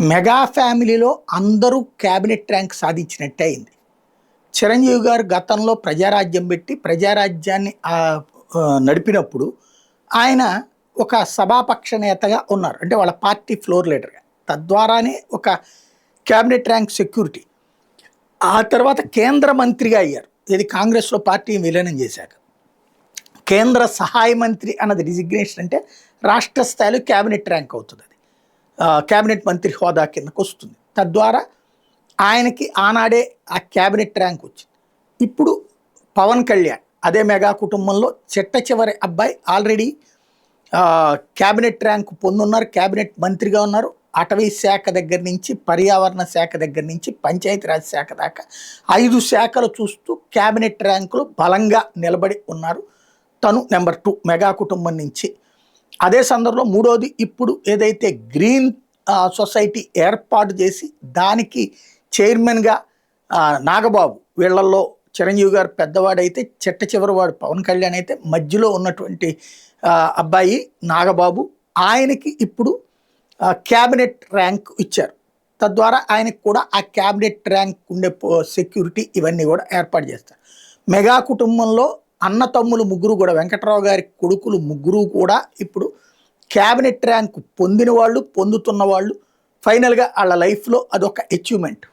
Mega ఫ్యామిలీలో అందరూ cabinet rank సాధించినట్టే అయింది. చిరంజీవి గారు గతంలో ప్రజారాజ్యం పెట్టి ప్రజారాజ్యాన్ని నడిపినప్పుడు ఆయన ఒక సభాపక్ష నేతగా ఉన్నారు. అంటే వాళ్ళ పార్టీ ఫ్లోర్ లీడర్గా. తద్వారానే ఒక క్యాబినెట్ ర్యాంక్ సెక్యూరిటీ. ఆ తర్వాత కేంద్ర మంత్రిగా అయ్యారు. ఇది కాంగ్రెస్లో పార్టీని విలీనం చేశాక. కేంద్ర సహాయ మంత్రి అన్నది డిజిగ్నేషన్ అంటే రాష్ట్ర స్థాయిలో క్యాబినెట్ ర్యాంక్ అవుతుంది. అది క్యాబినెట్ మంత్రి హోదా కిందకు వస్తుంది. తద్వారా ఆయనకి ఆనాడే ఆ క్యాబినెట్ ర్యాంక్ వచ్చింది. ఇప్పుడు పవన్ కళ్యాణ్ అదే మెగా కుటుంబంలో చిట్ట చివరి అబ్బాయి ఆల్రెడీ క్యాబినెట్ ర్యాంక్ పొందున్నారు. క్యాబినెట్ మంత్రిగా ఉన్నారు. అటవీ శాఖ దగ్గర నుంచి పర్యావరణ శాఖ దగ్గర నుంచి పంచాయతీరాజ్ శాఖ దాకా 5 శాఖలు చూస్తూ క్యాబినెట్ ర్యాంకులు బలంగా నిలబడి ఉన్నారు. తను నెంబర్ 2 మెగా కుటుంబం నుంచి. అదే సందర్భంలో మూడోది ఇప్పుడు ఏదైతే గ్రీన్ సొసైటీ ఏర్పాటు చేసి దానికి చైర్మన్గా నాగబాబు, వీళ్ళల్లో చిరంజీవి గారు పెద్దవాడైతే చిట్ట చివరి వాడు పవన్ కళ్యాణ్ అయితే మధ్యలో ఉన్నటువంటి అబ్బాయి నాగబాబు, ఆయనకి ఇప్పుడు క్యాబినెట్ ర్యాంక్ ఇచ్చారు. తద్వారా ఆయనకు కూడా ఆ క్యాబినెట్ ర్యాంక్ ఉండే సెక్యూరిటీ ఇవన్నీ కూడా ఏర్పాటు చేస్తారు. మెగా కుటుంబంలో అన్న తమ్ములు ముగ్గురు కూడా, వెంకట్రావు గారి కొడుకులు ముగ్గురు కూడా ఇప్పుడు క్యాబినెట్ ర్యాంక్ పొందిన వాళ్ళు, పొందుతున్న వాళ్ళు. ఫైనల్గా వాళ్ళ లైఫ్లో అదొక అచీవ్మెంట్.